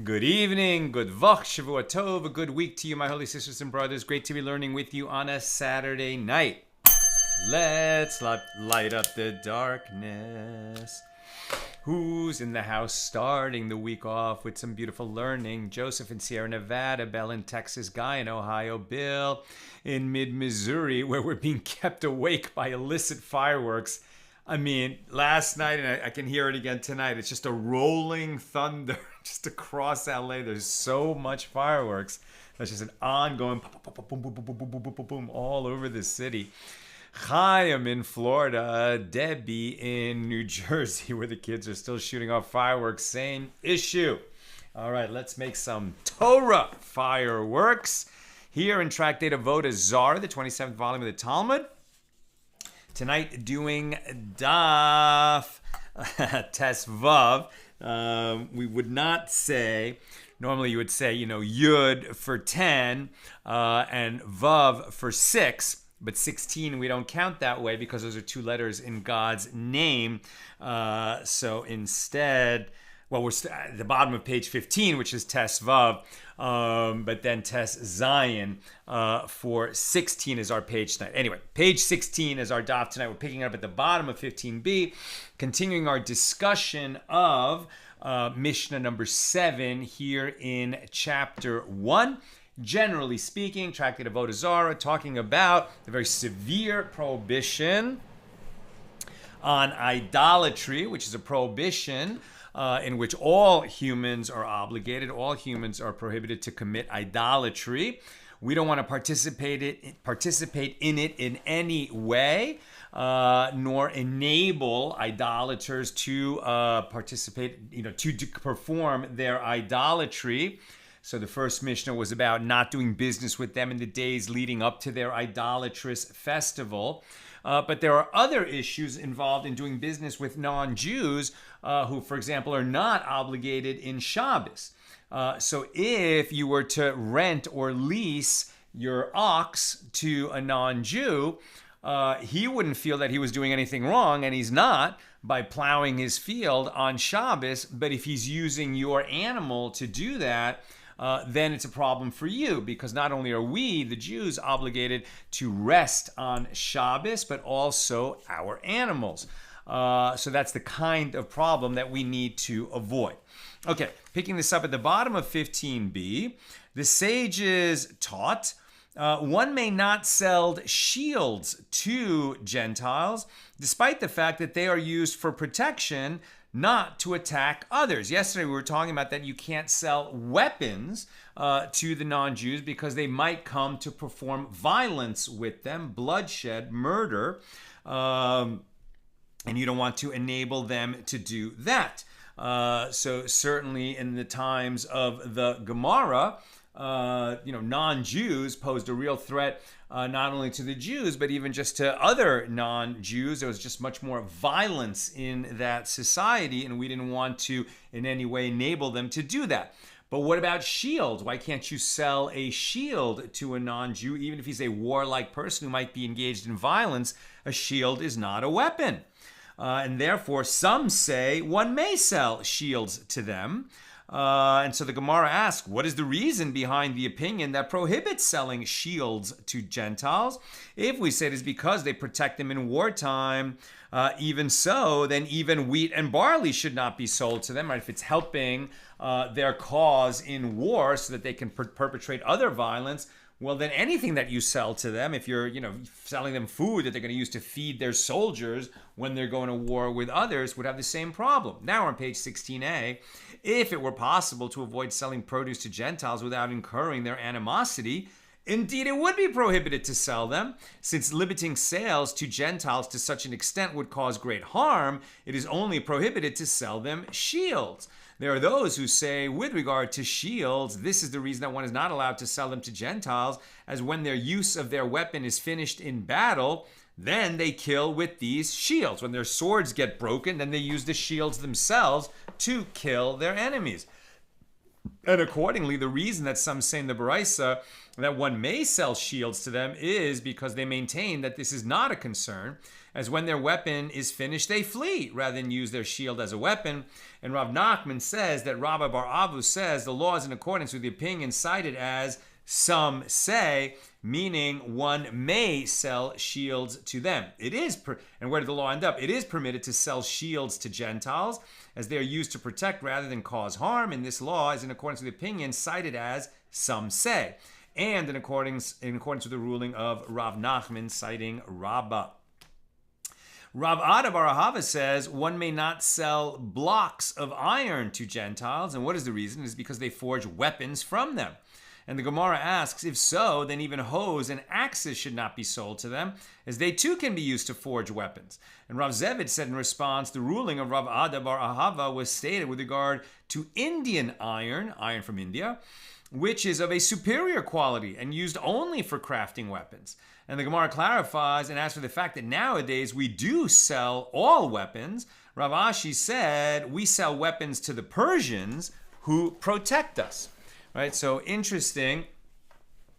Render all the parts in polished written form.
Good evening, good vach, Shavua Tov, a good week to you, my holy sisters and brothers. Great to be learning with you on a Saturday night. Let's light up the darkness. Who's in the house starting the week off with some beautiful learning? Joseph in Sierra Nevada, Bell in Texas, Guy in Ohio, Bill in mid-Missouri, where we're being kept awake by illicit fireworks. I mean, last night, and I can hear it again tonight, it's just a rolling thunder just across LA. There's so much fireworks. That's just an ongoing boom, boom, boom, boom, boom, boom, boom, boom, boom, all over the city. Chaim in Florida, Debbie in New Jersey, where the kids are still shooting off fireworks. Same issue. All right, let's make some Torah fireworks. Here in Tractate Avoda, Zara, the 27th volume of the Talmud. Tonight doing Daf Tes Vav. We would not say, normally you would say, Yud for 10 and Vav for 6. But 16 we don't count that way because those are two letters in God's name. So instead, we're at the bottom of page 15, which is Tes Vav, but then Tes Zion for 16 is our page tonight. Anyway, page 16 is our daf tonight. We're picking up at the bottom of 15b, continuing our discussion of Mishna number 7 here in chapter 1. Generally speaking, Tractate Avoda Zara, talking about the very severe prohibition on idolatry, which is a prohibition in which all humans are obligated, all humans are prohibited to commit idolatry. We don't want to participate in it in any way, nor enable idolaters to participate, to perform their idolatry. So the first Mishnah was about not doing business with them in the days leading up to their idolatrous festival. But there are other issues involved in doing business with non-Jews who, for example, are not obligated in Shabbos. So if you were to rent or lease your ox to a non-Jew, he wouldn't feel that he was doing anything wrong, and he's not, by plowing his field on Shabbos. But if he's using your animal to do that, then it's a problem for you, because not only are we, the Jews, obligated to rest on Shabbos, but also our animals. So that's the kind of problem that we need to avoid. Okay, picking this up at the bottom of 15b, the sages taught one may not sell shields to Gentiles, despite the fact that they are used for protection, not to attack others. Yesterday we were talking about that you can't sell weapons to the non-Jews because they might come to perform violence with them, bloodshed, murder, and you don't want to enable them to do that. So certainly in the times of the Gemara, non-Jews posed a real threat not only to the Jews, but even just to other non-Jews. There was just much more violence in that society, and we didn't want to in any way enable them to do that. But what about shields? Why can't you sell a shield to a non-Jew, even if he's a warlike person who might be engaged in violence? A shield is not a weapon. And therefore, some say one may sell shields to them. And so the Gemara asks, what is the reason behind the opinion that prohibits selling shields to Gentiles? If we say it is because they protect them in wartime, even so, then even wheat and barley should not be sold to them, right? If it's helping their cause in war so that they can perpetrate other violence, well, then anything that you sell to them, if you're, selling them food that they're going to use to feed their soldiers when they're going to war with others, would have the same problem. Now we're on page 16a. If it were possible to avoid selling produce to Gentiles without incurring their animosity, indeed it would be prohibited to sell them. Since limiting sales to Gentiles to such an extent would cause great harm, it is only prohibited to sell them shields. There are those who say, with regard to shields, this is the reason that one is not allowed to sell them to Gentiles, as when their use of their weapon is finished in battle, then they kill with these shields. When their swords get broken, then they use the shields themselves to kill their enemies. And accordingly, the reason that some say in the Baraisa that one may sell shields to them is because they maintain that this is not a concern, as when their weapon is finished, they flee rather than use their shield as a weapon. And Rav Nachman says that Rabba Bar Avu says the law is in accordance with the opinion cited as some say, meaning one may sell shields to them. It is, and where did the law end up? It is permitted to sell shields to Gentiles, as they are used to protect rather than cause harm. And this law is in accordance with the opinion cited as some say, and in accordance with the ruling of Rav Nachman citing Rabbah. Rav Ada Bar Ahava says one may not sell blocks of iron to Gentiles. And what is the reason? It's because they forge weapons from them. And the Gemara asks, if so, then even hoes and axes should not be sold to them, as they too can be used to forge weapons. And Rav Zevid said in response, the ruling of Rav Ada Bar Ahava was stated with regard to Indian iron from India, which is of a superior quality and used only for crafting weapons. And the Gemara clarifies and asks for the fact that nowadays we do sell all weapons. Rav Ashi said we sell weapons to the Persians who protect us. Right, so interesting.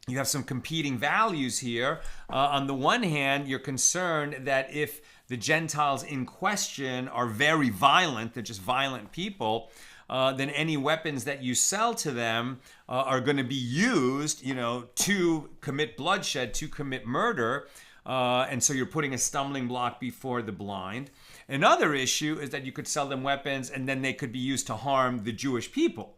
You have some competing values here. On the one hand, you're concerned that if the Gentiles in question are very violent, they're just violent people, then any weapons that you sell to them are going to be used, to commit bloodshed, to commit murder. And so you're putting a stumbling block before the blind. Another issue is that you could sell them weapons and then they could be used to harm the Jewish people.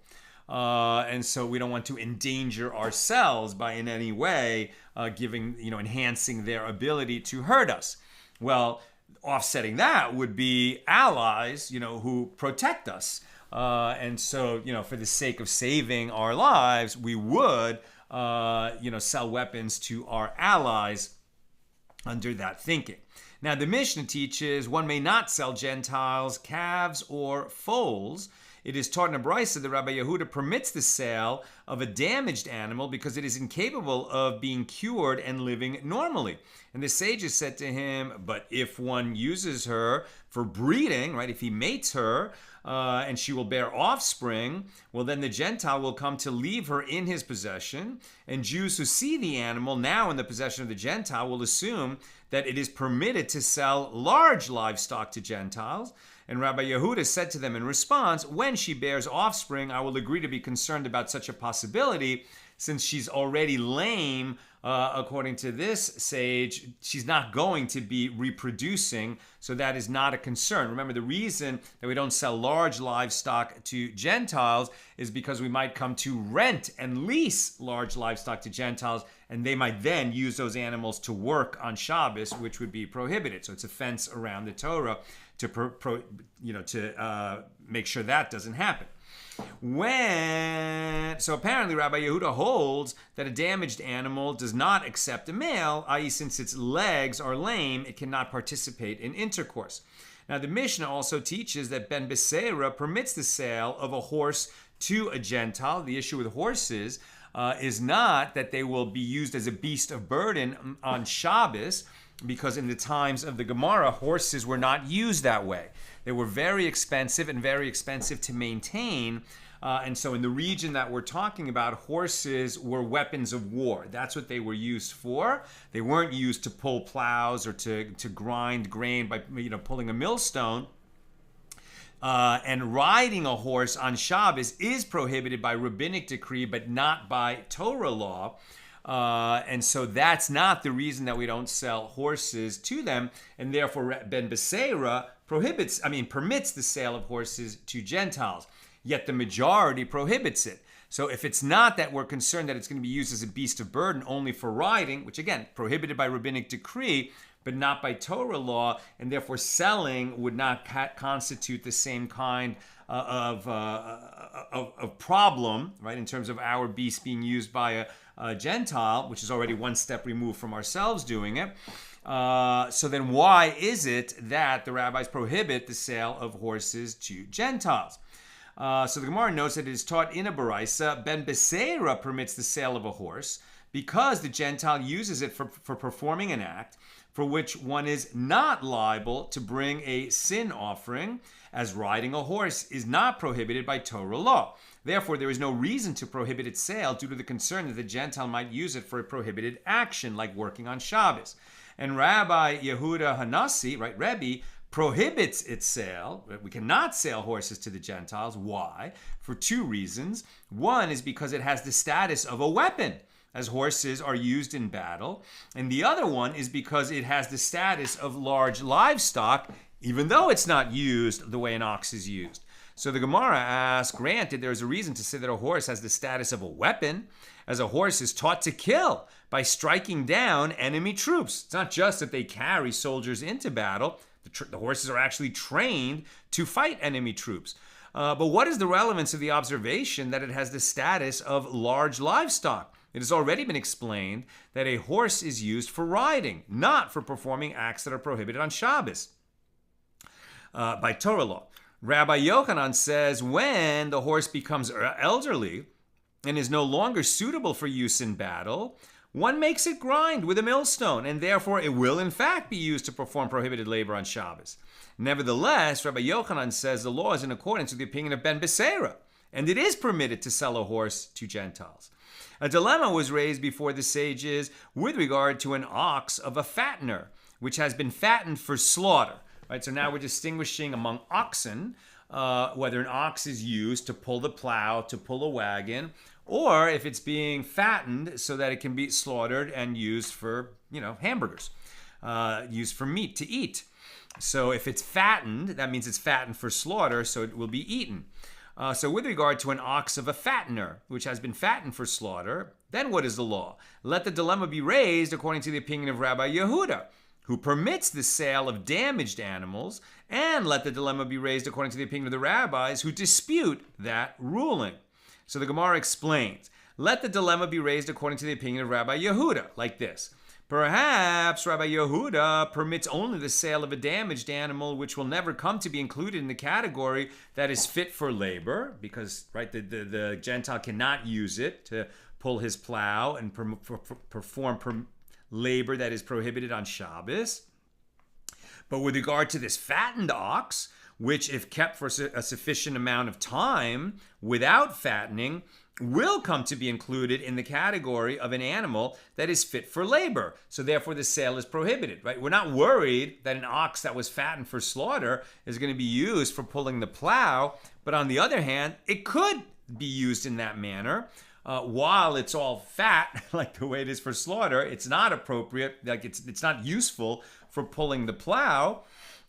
And so we don't want to endanger ourselves by in any way enhancing their ability to hurt us. Well, offsetting that would be allies, who protect us. And so, for the sake of saving our lives, we would, sell weapons to our allies under that thinking. Now, the Mishnah teaches one may not sell Gentiles calves or foals. It is taught in a brisa that Rabbi Yehuda permits the sale of a damaged animal because it is incapable of being cured and living normally. And the sages said to him, but if one uses her for breeding, right, if he mates her, and she will bear offspring, well, then the Gentile will come to leave her in his possession. And Jews who see the animal now in the possession of the Gentile will assume that it is permitted to sell large livestock to Gentiles. And Rabbi Yehuda said to them in response, when she bears offspring, I will agree to be concerned about such a possibility, since she's already lame. According to this sage, she's not going to be reproducing, so that is not a concern. Remember, the reason that we don't sell large livestock to Gentiles is because we might come to rent and lease large livestock to Gentiles, and they might then use those animals to work on Shabbos, which would be prohibited. So it's a fence around the Torah to make sure that doesn't happen. So apparently Rabbi Yehuda holds that a damaged animal does not accept a male, i.e. since its legs are lame, it cannot participate in intercourse. Now the Mishnah also teaches that Ben Beseira permits the sale of a horse to a Gentile. The issue with horses is not that they will be used as a beast of burden on Shabbos, because in the times of the Gemara, horses were not used that way. They were very expensive to maintain. And so in the region that we're talking about, horses were weapons of war. That's what they were used for. They weren't used to pull plows or to grind grain by pulling a millstone. And riding a horse on Shabbos is prohibited by rabbinic decree, but not by Torah law. And so that's not the reason that we don't sell horses to them, and therefore Ben Beseira permits the sale of horses to Gentiles, yet the majority prohibits it. So if it's not that we're concerned that it's going to be used as a beast of burden only for riding, which again, prohibited by rabbinic decree, but not by Torah law, and therefore selling would not constitute the same kind of problem, right, in terms of our beast being used by a Gentile, which is already one step removed from ourselves doing it. So then why is it that the rabbis prohibit the sale of horses to Gentiles? So the Gemara notes that it is taught in a baraisa, Ben Beseira permits the sale of a horse because the Gentile uses it for performing an act for which one is not liable to bring a sin offering, as riding a horse is not prohibited by Torah law. Therefore, there is no reason to prohibit its sale due to the concern that the Gentile might use it for a prohibited action, like working on Shabbos. And Rabbi Yehuda Hanassi, right, Rebbi, prohibits its sale. We cannot sell horses to the Gentiles. Why? For two reasons. One is because it has the status of a weapon, as horses are used in battle. And the other one is because it has the status of large livestock, even though it's not used the way an ox is used. So the Gemara asks, granted, there is a reason to say that a horse has the status of a weapon, as a horse is taught to kill by striking down enemy troops. It's not just that they carry soldiers into battle. The horses are actually trained to fight enemy troops. But what is the relevance of the observation that it has the status of large livestock? It has already been explained that a horse is used for riding, not for performing acts that are prohibited on Shabbos by Torah law. Rabbi Yochanan says when the horse becomes elderly and is no longer suitable for use in battle, one makes it grind with a millstone, and therefore it will in fact be used to perform prohibited labor on Shabbos. Nevertheless, Rabbi Yochanan says the law is in accordance with the opinion of Ben Beseira, and it is permitted to sell a horse to Gentiles. A dilemma was raised before the sages with regard to an ox of a fattener, which has been fattened for slaughter. Right, so now we're distinguishing among oxen, whether an ox is used to pull the plow, to pull a wagon, or if it's being fattened so that it can be slaughtered and used for, hamburgers, used for meat to eat. So if it's fattened, that means it's fattened for slaughter, so it will be eaten. So with regard to an ox of a fattener, which has been fattened for slaughter, then what is the law? Let the dilemma be raised according to the opinion of Rabbi Yehuda, who permits the sale of damaged animals, and let the dilemma be raised according to the opinion of the rabbis who dispute that ruling. So the Gemara explains, let the dilemma be raised according to the opinion of Rabbi Yehuda, like this. Perhaps Rabbi Yehuda permits only the sale of a damaged animal which will never come to be included in the category that is fit for labor, because the Gentile cannot use it to pull his plow and perform labor that is prohibited on Shabbos. But with regard to this fattened ox, which if kept for a sufficient amount of time without fattening, will come to be included in the category of an animal that is fit for labor. So therefore the sale is prohibited, right? We're not worried that an ox that was fattened for slaughter is going to be used for pulling the plow, but on the other hand, it could be used in that manner. While it's all fat, like the way it is for slaughter, it's not appropriate, like it's not useful for pulling the plow.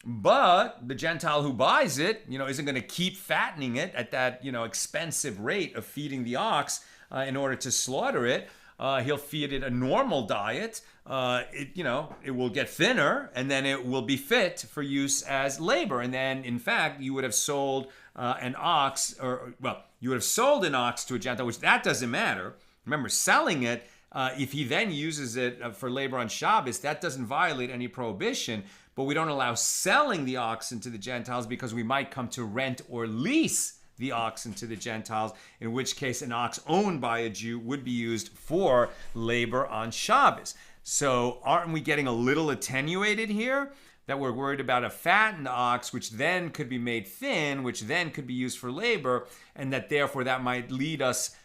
But the Gentile who buys it, isn't going to keep fattening it at that, expensive rate of feeding the ox in order to slaughter it. He'll feed it a normal diet. It will get thinner, and then it will be fit for use as labor. And then, in fact, you would have sold an ox, you would have sold an ox to a Gentile, which that doesn't matter. Remember, selling it, if he then uses it for labor on Shabbos, that doesn't violate any prohibition. But we don't allow selling the oxen to the Gentiles because we might come to rent or lease the oxen to the Gentiles, in which case an ox owned by a Jew would be used for labor on Shabbos. So aren't we getting a little attenuated here? That we're worried about a fattened ox, which then could be made thin, which then could be used for labor, and that therefore that might lead us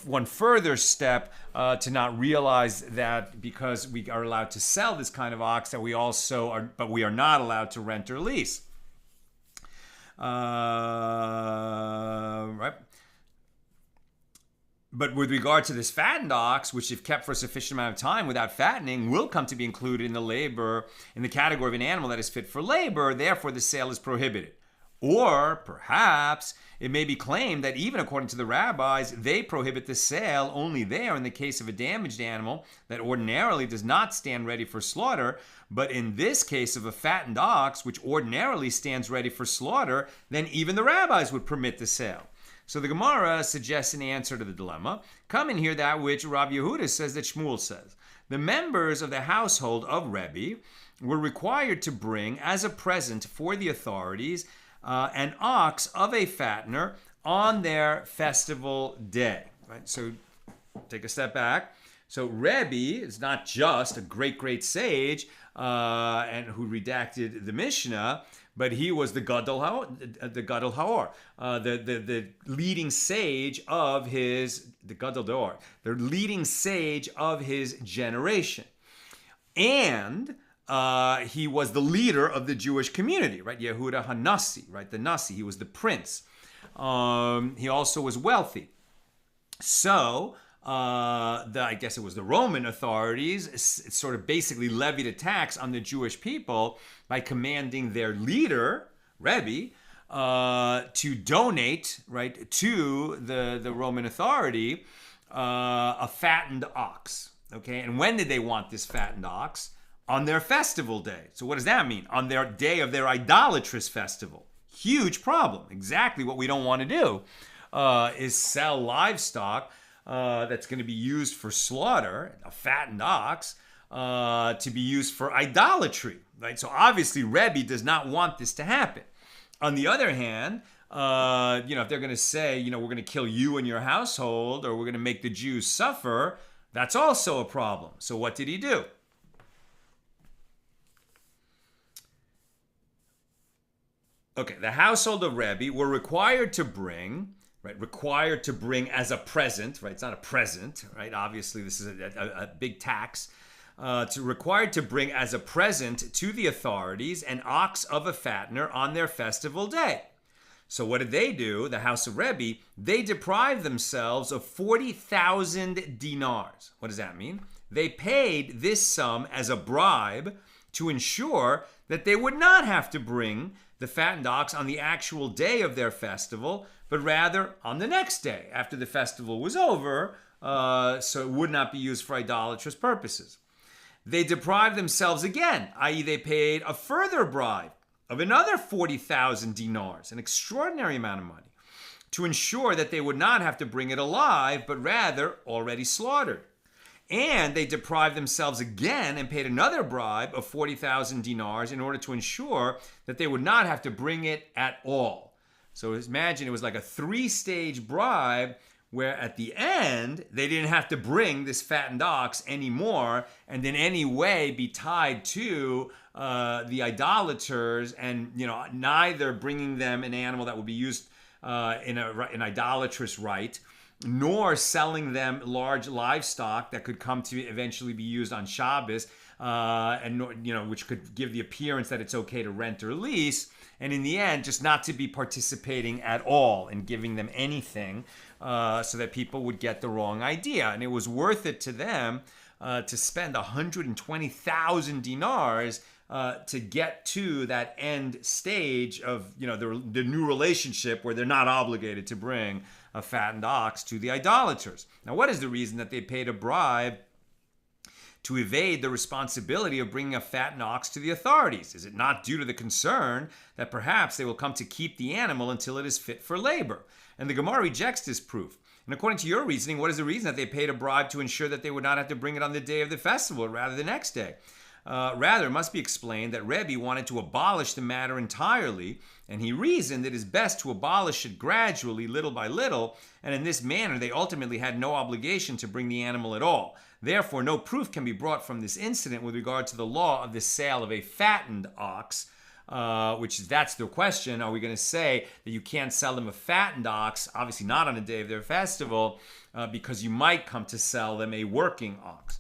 one further step to not realize that because we are allowed to sell this kind of ox, that we also are, but we are not allowed to rent or lease. Right? But with regard to this fattened ox, which if kept for a sufficient amount of time without fattening, will come to be included in the category of an animal that is fit for labor, therefore the sale is prohibited. Or perhaps it may be claimed that even according to the rabbis, they prohibit the sale only there in the case of a damaged animal that ordinarily does not stand ready for slaughter. But in this case of a fattened ox, which ordinarily stands ready for slaughter, then even the rabbis would permit the sale. So the Gemara suggests an answer to the dilemma. Come and hear that which Rabbi Yehuda says that Shmuel says. The members of the household of Rebbi were required to bring as a present for the authorities an ox of a fattener on their festival day. Right? So take a step back. So Rebbi is not just a great sage and who redacted the Mishnah, but he was the Gadol Haor, the leading sage of the Gadol Haor, the leading sage of his generation. And he was the leader of the Jewish community, right? Yehuda HaNasi, right? The Nasi, he was the prince. He also was wealthy. So, I guess it was the Roman authorities sort of basically levied a tax on the Jewish people by commanding their leader, Rebbi, to donate, right, to the Roman authority a fattened ox. Okay, and when did they want this fattened ox? On their festival day. So what does that mean? On their day of their idolatrous festival. Huge problem. Exactly what we don't want to do is sell livestock that's going to be used for slaughter, a fattened ox, to be used for idolatry, right? So obviously Rebbi does not want this to happen. On the other hand, if they're going to say, we're going to kill you and your household, or we're going to make the Jews suffer, that's also a problem. So what did he do? Okay, the household of Rebbi were required to bring as a present, right? It's not a present, right? Obviously, this is a big tax. Required to bring as a present to the authorities an ox of a fattener on their festival day. So what did they do? The house of Rebbi, they deprived themselves of 40,000 dinars. What does that mean? They paid this sum as a bribe to ensure that they would not have to bring the fattened ox on the actual day of their festival, but rather on the next day after the festival was over, so it would not be used for idolatrous purposes. They deprived themselves again, i.e. they paid a further bribe of another 40,000 dinars, an extraordinary amount of money, to ensure that they would not have to bring it alive, but rather already slaughtered. And they deprived themselves again and paid another bribe of 40,000 dinars in order to ensure that they would not have to bring it at all. So imagine it was like a 3-stage bribe where at the end, they didn't have to bring this fattened ox anymore and in any way be tied to the idolaters and, neither bringing them an animal that would be used in an idolatrous rite, nor selling them large livestock that could come to eventually be used on Shabbos, which could give the appearance that it's okay to rent or lease, and in the end, just not to be participating at all in giving them anything, so that people would get the wrong idea. And it was worth it to them to spend 120,000 dinars to get to that end stage of the new relationship where they're not obligated to bring a fattened ox to the idolaters. Now, what is the reason that they paid a bribe to evade the responsibility of bringing a fattened ox to the authorities? Is it not due to the concern that perhaps they will come to keep the animal until it is fit for labor? And the Gemara rejects this proof. And according to your reasoning, what is the reason that they paid a bribe to ensure that they would not have to bring it on the day of the festival, rather the next day? Rather, it must be explained that Rebbi wanted to abolish the matter entirely, and he reasoned it is best to abolish it gradually, little by little, and in this manner they ultimately had no obligation to bring the animal at all. Therefore, no proof can be brought from this incident with regard to the law of the sale of a fattened ox, that's the question. Are we going to say that you can't sell them a fattened ox, obviously not on the day of their festival, because you might come to sell them a working ox?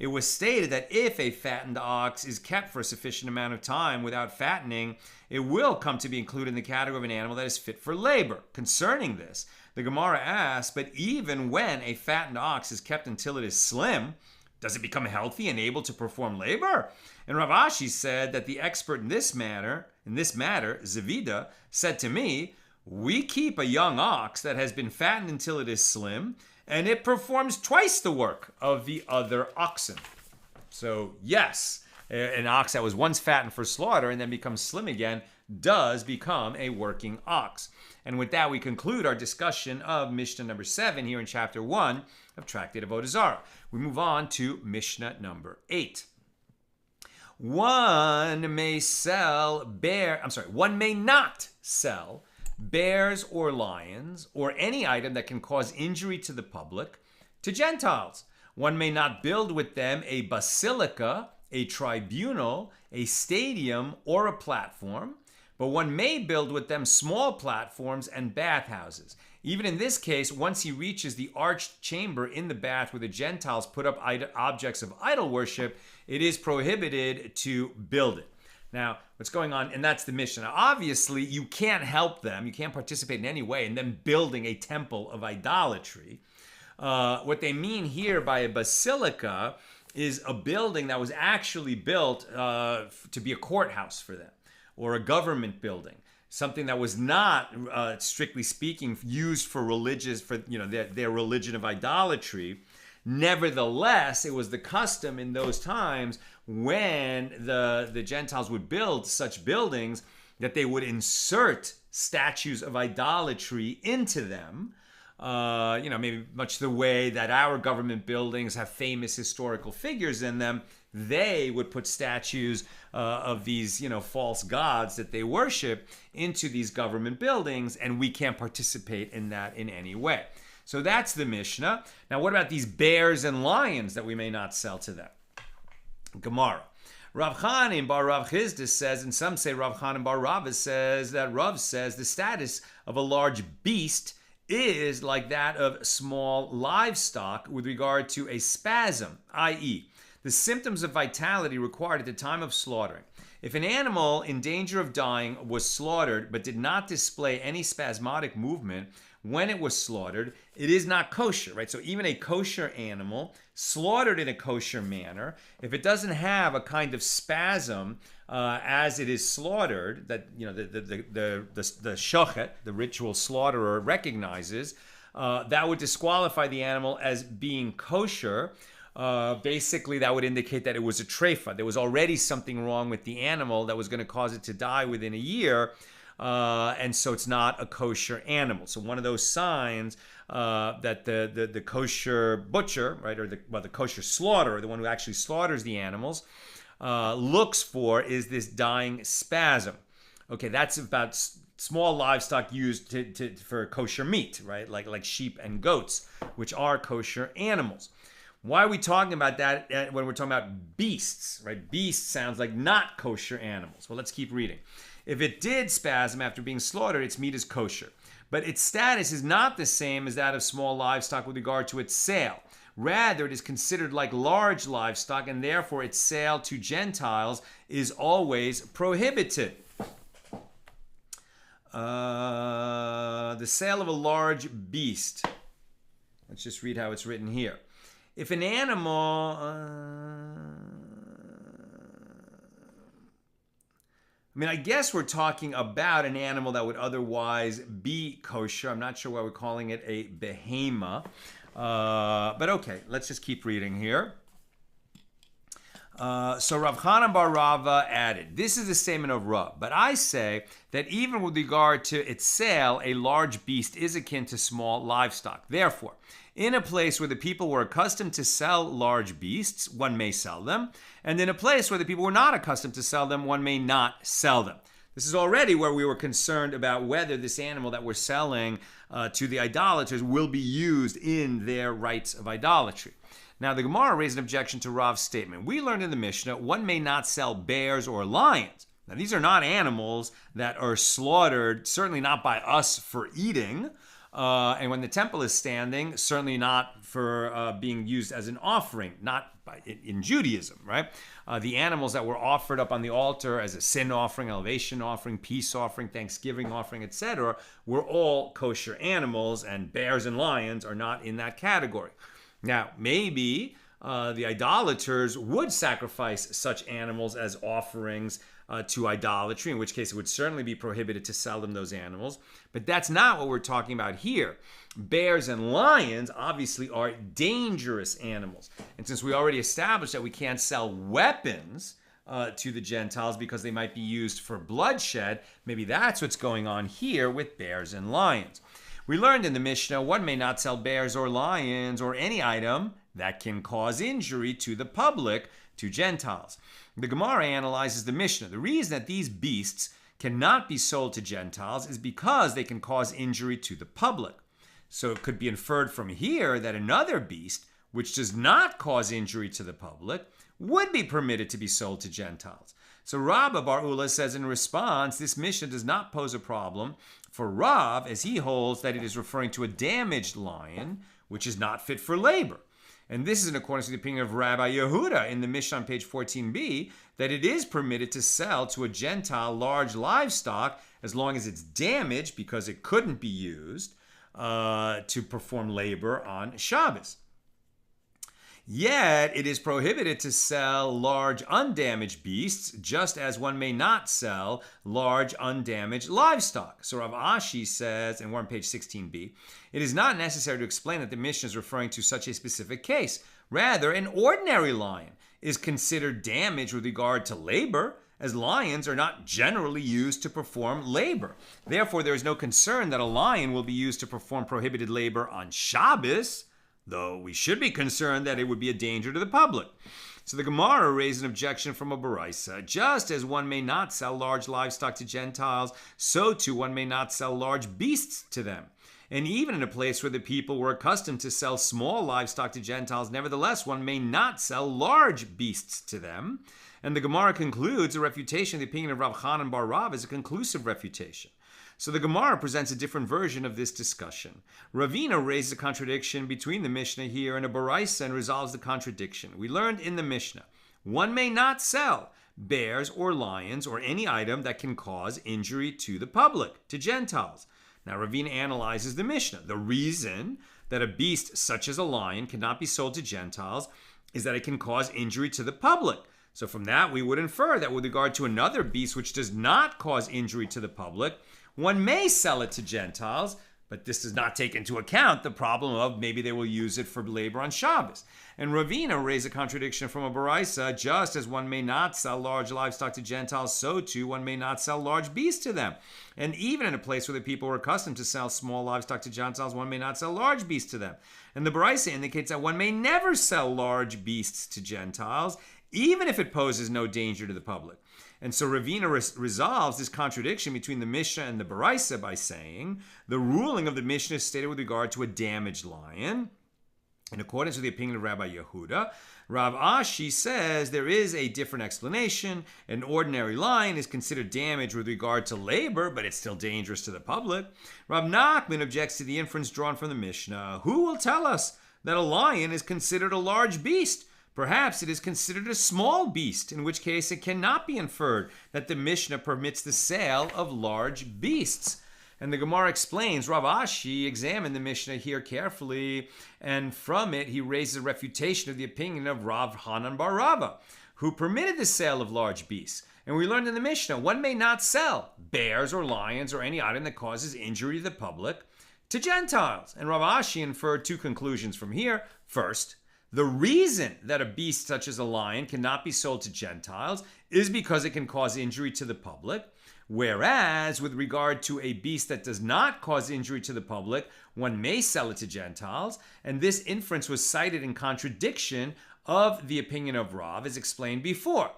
It was stated that if a fattened ox is kept for a sufficient amount of time without fattening, it will come to be included in the category of an animal that is fit for labor. Concerning this, the Gemara asks, but even when a fattened ox is kept until it is slim, does it become healthy and able to perform labor? And Rav Ashi said that the expert in this matter, Zavida, said to me, we keep a young ox that has been fattened until it is slim, and it performs twice the work of the other oxen. So yes, an ox that was once fattened for slaughter and then becomes slim again does become a working ox. And with that, we conclude our discussion of Mishnah number 7 here in chapter 1 of Tractate Avoda Zara. We move on to Mishnah number 8. One may not sell bears or lions or any item that can cause injury to the public to Gentiles, One may not build with them a basilica, a tribunal, a stadium, or a platform, but one may build with them small platforms and bathhouses. Even in this case, once he reaches the arched chamber in the bath where the Gentiles put up objects of idol worship, it is prohibited to build it. Now, what's going on, and that's the Mishna. Now, obviously, you can't help them, you can't participate in any way in them building a temple of idolatry. What they mean here by a basilica is a building that was actually built to be a courthouse for them, or a government building, something that was not, strictly speaking, used for their religion of idolatry. Nevertheless, it was the custom in those times when the Gentiles would build such buildings that they would insert statues of idolatry into them. Maybe much the way that our government buildings have famous historical figures in them, they would put statues of these, false gods that they worship into these government buildings, and we can't participate in that in any way. So that's the Mishnah. Now, what about these bears and lions that we may not sell to them? Gemara. Rav Chanim bar Rav Chisda says, and some say Rav Chanim bar Rava says, that Rav says the status of a large beast is like that of small livestock with regard to a spasm, i.e., the symptoms of vitality required at the time of slaughtering. If an animal in danger of dying was slaughtered but did not display any spasmodic movement when it was slaughtered, it is not kosher, right? So even a kosher animal slaughtered in a kosher manner, if it doesn't have a kind of spasm as it is slaughtered, that the shochet, the ritual slaughterer, recognizes, that would disqualify the animal as being kosher. Basically, that would indicate that it was a treifa. There was already something wrong with the animal that was going to cause it to die within a year. And so it's not a kosher animal. So one of those signs that the kosher butcher, right, or the kosher slaughterer, the one who actually slaughters the animals, looks for is this dying spasm. Okay, that's about small livestock used for kosher meat, right, like sheep and goats, which are kosher animals. Why are we talking about that when we're talking about beasts, right? Beasts sounds like not kosher animals. Well, let's keep reading. If it did spasm after being slaughtered, its meat is kosher. But its status is not the same as that of small livestock with regard to its sale. Rather, it is considered like large livestock, and therefore its sale to Gentiles is always prohibited. The sale of a large beast. Let's just read how it's written here. If an animal... I guess we're talking about an animal that would otherwise be kosher. I'm not sure why we're calling it a behema. But okay, let's just keep reading here. So Rav Chanan bar Rava added, this is the statement of Rav, but I say that even with regard to its sale, a large beast is akin to small livestock. Therefore, in a place where the people were accustomed to sell large beasts, one may sell them. And in a place where the people were not accustomed to sell them, one may not sell them. This is already where we were concerned about whether this animal that we're selling to the idolaters will be used in their rites of idolatry. Now, the Gemara raised an objection to Rav's statement. We learned in the Mishnah, one may not sell bears or lions. Now, these are not animals that are slaughtered, certainly not by us for eating. And when the temple is standing, certainly not for being used as an offering, not in Judaism, right? The animals that were offered up on the altar as a sin offering, elevation offering, peace offering, thanksgiving offering, etc., were all kosher animals, and bears and lions are not in that category. Now, maybe the idolaters would sacrifice such animals as offerings to idolatry, in which case it would certainly be prohibited to sell them those animals. But that's not what we're talking about here. Bears and lions obviously are dangerous animals. And since we already established that we can't sell weapons to the Gentiles because they might be used for bloodshed, maybe that's what's going on here with bears and lions. We learned in the Mishnah, one may not sell bears or lions or any item that can cause injury to the public, to Gentiles. The Gemara analyzes the Mishnah. The reason that these beasts cannot be sold to Gentiles is because they can cause injury to the public. So it could be inferred from here that another beast, which does not cause injury to the public, would be permitted to be sold to Gentiles. So Rabba Bar Ula says in response, this Mishnah does not pose a problem for Rav, as he holds that it is referring to a damaged lion, which is not fit for labor. And this is in accordance with the opinion of Rabbi Yehuda in the Mishnah on page 14b, that it is permitted to sell to a Gentile large livestock as long as it's damaged because it couldn't be used to perform labor on Shabbos. Yet it is prohibited to sell large undamaged beasts, just as one may not sell large undamaged livestock. So Rav Ashi says, and we're on page 16b, it is not necessary to explain that the Mishnah is referring to such a specific case. Rather, an ordinary lion is considered damaged with regard to labor, as lions are not generally used to perform labor. Therefore, there is no concern that a lion will be used to perform prohibited labor on Shabbos, though we should be concerned that it would be a danger to the public. So the Gemara raised an objection from a Baraisa. Just as one may not sell large livestock to Gentiles, so too one may not sell large beasts to them. And even in a place where the people were accustomed to sell small livestock to Gentiles, nevertheless, one may not sell large beasts to them. And the Gemara concludes the refutation of the opinion of Rav Chanan bar Rav is a conclusive refutation. So the Gemara presents a different version of this discussion. Ravina raises a contradiction between the Mishnah here and a Baraisa and resolves the contradiction. We learned in the Mishnah, one may not sell bears or lions or any item that can cause injury to the public, to Gentiles. Now Ravina analyzes the Mishnah. The reason that a beast such as a lion cannot be sold to Gentiles is that it can cause injury to the public. So from that we would infer that with regard to another beast which does not cause injury to the public, one may sell it to Gentiles, but this does not take into account the problem of maybe they will use it for labor on Shabbos. And Ravina raised a contradiction from a Baraisa, just as one may not sell large livestock to Gentiles, so too one may not sell large beasts to them. And even in a place where the people were accustomed to sell small livestock to Gentiles, one may not sell large beasts to them. And the Baraisa indicates that one may never sell large beasts to Gentiles, even if it poses no danger to the public. And so Ravina resolves this contradiction between the Mishnah and the Baraisa by saying the ruling of the Mishnah is stated with regard to a damaged lion. In accordance with the opinion of Rabbi Yehuda, Rav Ashi says there is a different explanation. An ordinary lion is considered damaged with regard to labor, but it's still dangerous to the public. Rav Nachman objects to the inference drawn from the Mishnah. Who will tell us that a lion is considered a large beast? Perhaps it is considered a small beast, in which case it cannot be inferred that the Mishnah permits the sale of large beasts. And the Gemara explains, Rav Ashi examined the Mishnah here carefully, and from it he raises a refutation of the opinion of Rav Hanan bar Rava, who permitted the sale of large beasts. And we learned in the Mishnah, one may not sell bears or lions or any item that causes injury to the public to Gentiles. And Rav Ashi inferred two conclusions from here. First, the reason that a beast such as a lion cannot be sold to Gentiles is because it can cause injury to the public, whereas with regard to a beast that does not cause injury to the public, one may sell it to Gentiles, and this inference was cited in contradiction of the opinion of Rav, as explained before.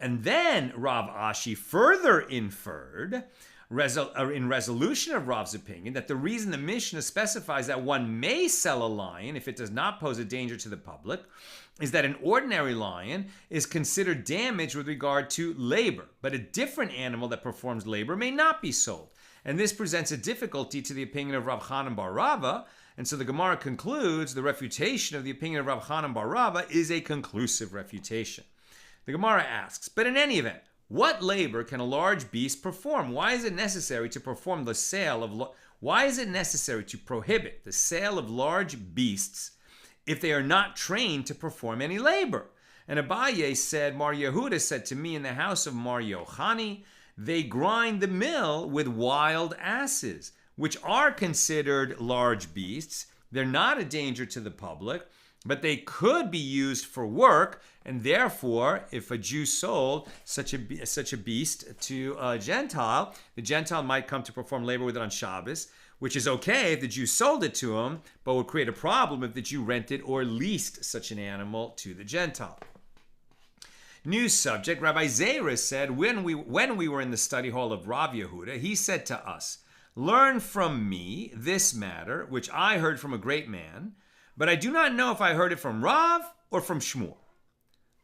And then Rav Ashi further inferred, in resolution of Rav's opinion, that the reason the Mishnah specifies that one may sell a lion if it does not pose a danger to the public is that an ordinary lion is considered damaged with regard to labor, but a different animal that performs labor may not be sold. And this presents a difficulty to the opinion of Rav Chanan bar Rava, and so the Gemara concludes the refutation of the opinion of Rav Chanan bar Rava is a conclusive refutation. The Gemara asks, but in any event, what labor can a large beast perform? Why is it necessary to perform the sale of? Why is it necessary to prohibit the sale of large beasts if they are not trained to perform any labor? And Abaye said, Mar Yehuda said to me in the house of Mar Yochani, they grind the mill with wild asses, which are considered large beasts. They're not a danger to the public, but they could be used for work, and therefore, if a Jew sold such a beast to a Gentile, the Gentile might come to perform labor with it on Shabbos, which is okay if the Jew sold it to him, but would create a problem if the Jew rented or leased such an animal to the Gentile. New subject, Rabbi Zara said, when we were in the study hall of Rav Yehuda, he said to us, learn from me this matter, which I heard from a great man. but I do not know if I heard it from Rav or from Shmuel.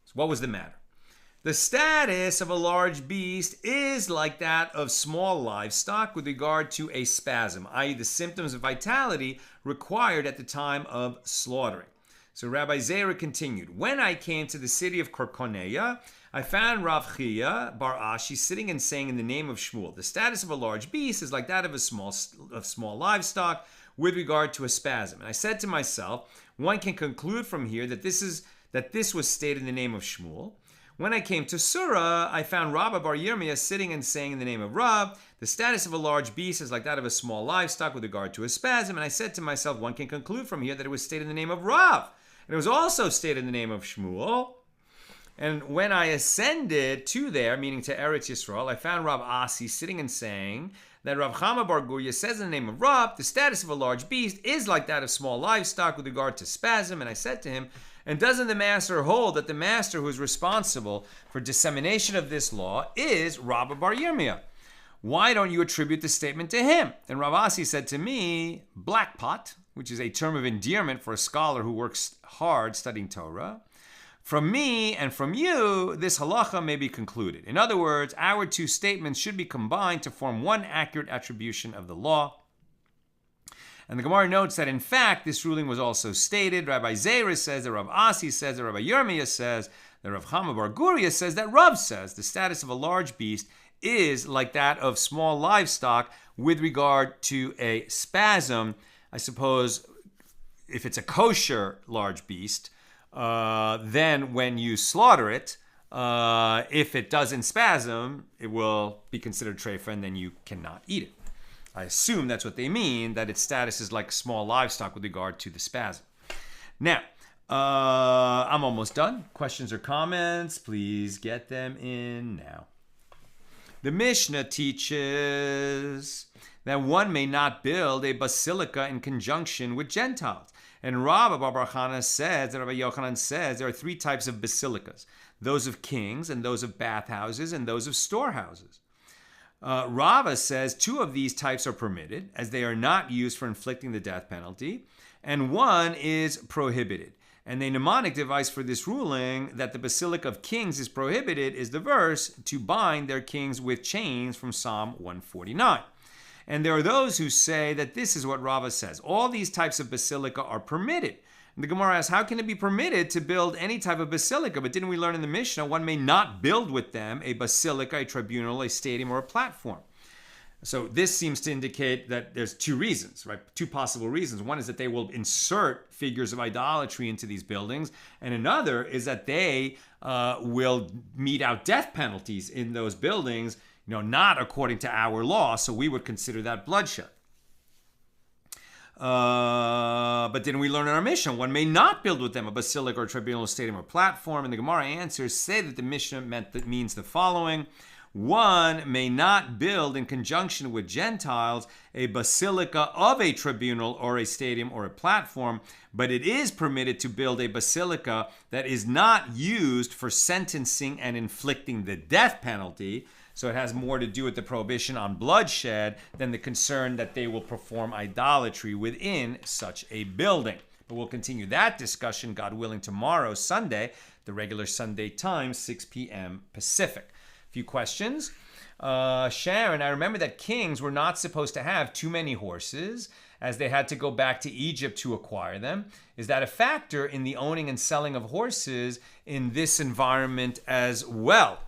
So what was the matter? The status of a large beast is like that of small livestock with regard to a spasm, i.e. the symptoms of vitality required at the time of slaughtering. So Rabbi Zara continued, when I came to the city of Korkoneya, I found Rav Chia bar Ashi sitting and saying in the name of Shmuel, the status of a large beast is like that of small livestock with regard to a spasm. And I said to myself, one can conclude from here that this was stated in the name of Shmuel. When I came to Surah, I found Rabbi bar Yirmiyah sitting and saying in the name of Rab, the status of a large beast is like that of a small livestock with regard to a spasm. And I said to myself, one can conclude from here that it was stated in the name of Rav. And it was also stated in the name of Shmuel. And when I ascended to there, meaning to Eretz Yisrael, I found Rav Asi sitting and saying that Rav Chama bar Gurya says in the name of Rav, the status of a large beast is like that of small livestock with regard to spasm. And I said to him, and doesn't the master hold that the master who is responsible for dissemination of this law is Rabbi bar Yirmiyah? Why don't you attribute the statement to him? And Rav Asi said to me, blackpot, which is a term of endearment for a scholar who works hard studying Torah, from me and from you, this halacha may be concluded. In other words, our two statements should be combined to form one accurate attribution of the law. And the Gemara notes that, in fact, this ruling was also stated. Rabbi Zera says that Rav Asi says that Rabbi Yirmiyah says that Rav Chama bar Gurya says that Rav says the status of a large beast is like that of small livestock with regard to a spasm. I suppose if it's a kosher large beast, then when you slaughter it, if it doesn't spasm, it will be considered treifa and then you cannot eat it. I assume that's what they mean, that its status is like small livestock with regard to the spasm. Now, I'm almost done. Questions or comments, please get them in now. The Mishna teaches that one may not build a basilica in conjunction with gentiles. And Rabbi bar Chana says, Rabbi Yochanan says, there are three types of basilicas: those of kings, and those of bathhouses, and those of storehouses. Rava says two of these types are permitted, as they are not used for inflicting the death penalty, and one is prohibited. And the mnemonic device for this ruling, that the basilica of kings is prohibited, is the verse, to bind their kings with chains, from Psalm 149. And there are those who say that this is what Rava says. All these types of basilica are permitted. And the Gemara asks, how can it be permitted to build any type of basilica? But didn't we learn in the Mishnah, one may not build with them a basilica, a tribunal, a stadium, or a platform? So this seems to indicate that there's two reasons, right? Two possible reasons. One is that they will insert figures of idolatry into these buildings. And another is that they will mete out death penalties in those buildings, not according to our law. So we would consider that bloodshed. But didn't we learn in our Mishnah, one may not build with them a basilica or tribunal, stadium, or platform? And the Gemara answers say that the Mishnah means the following: one may not build in conjunction with Gentiles a basilica of a tribunal or a stadium or a platform, but it is permitted to build a basilica that is not used for sentencing and inflicting the death penalty. So it has more to do with the prohibition on bloodshed than the concern that they will perform idolatry within such a building. But we'll continue that discussion, God willing, tomorrow, Sunday, the regular Sunday time, 6 p.m. Pacific. A few questions. Sharon, I remember that kings were not supposed to have too many horses, as they had to go back to Egypt to acquire them. Is that a factor in the owning and selling of horses in this environment as well?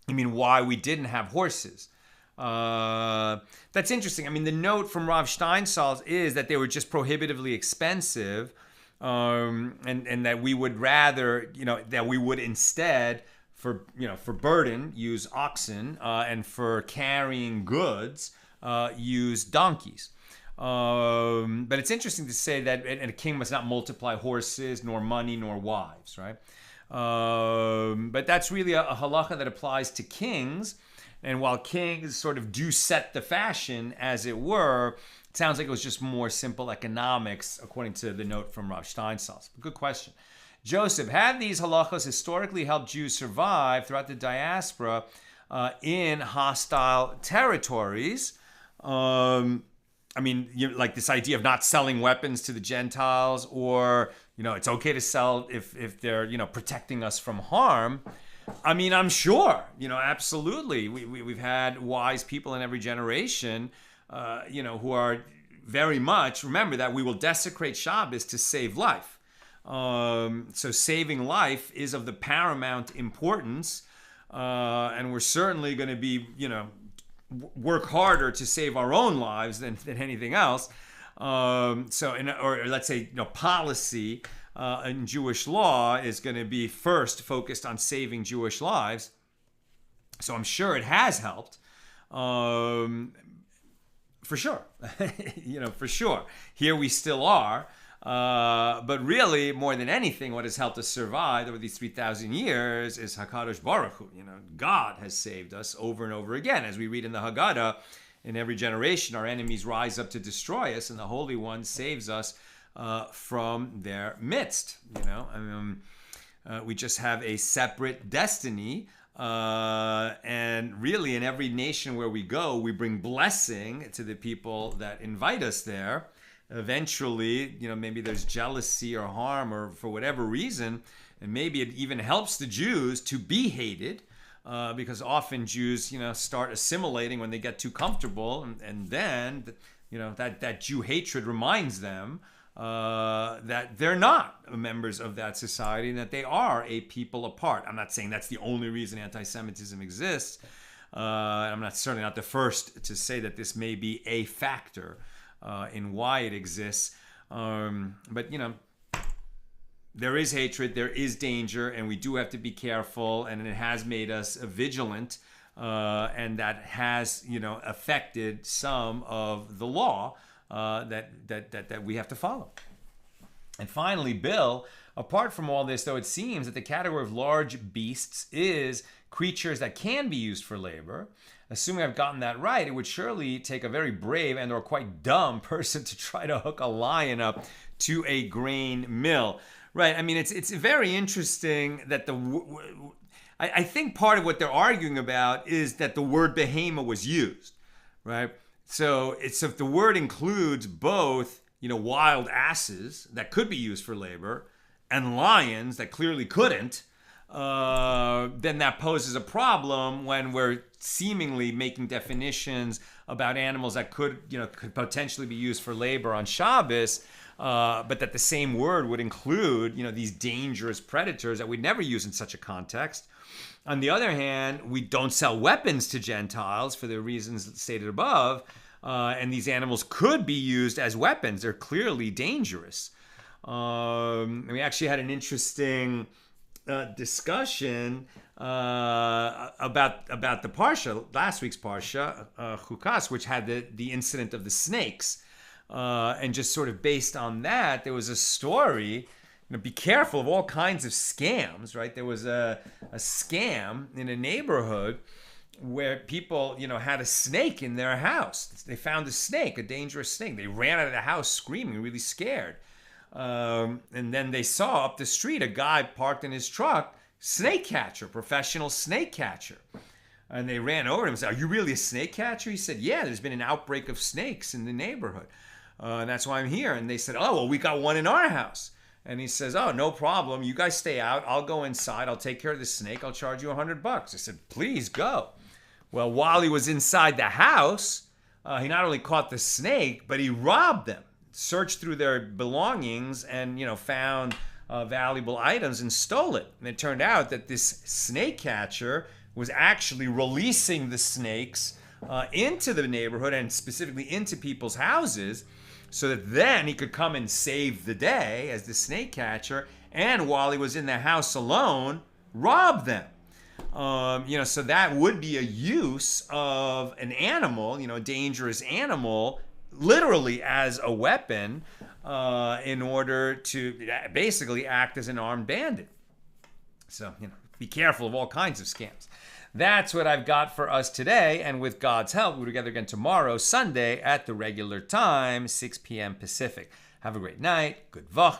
I mean, why we didn't have horses. That's interesting. I mean, the note from Rav Steinsaltz is that they were just prohibitively expensive, and that we would rather, that we would instead, for burden, use oxen, and for carrying goods, use donkeys. But it's interesting to say that a king must not multiply horses, nor money, nor wives, right? But that's really a halacha that applies to kings. And while kings sort of do set the fashion, as it were, it sounds like it was just more simple economics, according to the note from Rav Steinsaltz. Good question. Joseph, have these halachas historically helped Jews survive throughout the diaspora in hostile territories? I mean, like this idea of not selling weapons to the Gentiles, or it's okay to sell if they're protecting us from harm. I mean, I'm sure, absolutely. We've had wise people in every generation, who are very much, remember that we will desecrate Shabbos to save life. So saving life is of the paramount importance, and we're certainly going to be, work harder to save our own lives than anything else. Or let's say, policy in Jewish law is going to be first focused on saving Jewish lives. So I'm sure it has helped, for sure. For sure. Here we still are. But really, more than anything, what has helped us survive over these 3,000 years is HaKadosh Baruch Hu. God has saved us over and over again. As we read in the Haggadah, in every generation, our enemies rise up to destroy us, and the Holy One saves us from their midst. We just have a separate destiny. And really, in every nation where we go, we bring blessing to the people that invite us there. Eventually, maybe there's jealousy or harm or for whatever reason, and maybe it even helps the Jews to be hated, because often Jews, start assimilating when they get too comfortable, and then, that Jew hatred reminds them that they're not members of that society and that they are a people apart. I'm not saying that's the only reason anti-Semitism exists. I'm certainly not the first to say that this may be a factor in why it exists. But, there is hatred, there is danger, and we do have to be careful, and it has made us vigilant, and that has, affected some of the law that we have to follow. And finally, Bill, apart from all this, though, it seems that the category of large beasts is creatures that can be used for labor. Assuming I've gotten that right, it would surely take a very brave and or quite dumb person to try to hook a lion up to a grain mill. Right, I mean, it's very interesting that I think part of what they're arguing about is that the word behemoth was used, right? So if the word includes both, wild asses that could be used for labor and lions that clearly couldn't, then that poses a problem when we're seemingly making definitions about animals that could potentially be used for labor on Shabbos, but that the same word would include, these dangerous predators that we'd never use in such a context. On the other hand, we don't sell weapons to Gentiles for the reasons stated above, and these animals could be used as weapons. They're clearly dangerous. We actually had an interesting discussion about the parsha, last week's parsha, Chukas, which had the incident of the snakes, and just sort of based on that, there was a story. Be careful of all kinds of scams, right? There was a scam in a neighborhood where people, had a snake in their house. They found a snake, a dangerous snake. They ran out of the house screaming, really scared. And then they saw up the street a guy parked in his truck, snake catcher, professional snake catcher. And they ran over to him and said, "Are you really a snake catcher?" He said, "Yeah, there's been an outbreak of snakes in the neighborhood. And that's why I'm here." And they said, "Oh, well, we got one in our house." And he says, "Oh, no problem. You guys stay out. I'll go inside. I'll take care of the snake. I'll charge you $100. I said, "Please go." Well, while he was inside the house, he not only caught the snake, but he robbed them, searched through their belongings, and found valuable items and stole it. And it turned out that this snake catcher was actually releasing the snakes into the neighborhood and specifically into people's houses, so that then he could come and save the day as the snake catcher, and while he was in the house alone, rob them. So that would be a use of an animal, a dangerous animal, literally as a weapon, in order to basically act as an armed bandit. So, be careful of all kinds of scams. That's what I've got for us today, and with God's help, we'll be together again tomorrow, Sunday, at the regular time, 6 p.m. Pacific. Have a great night. Good vach.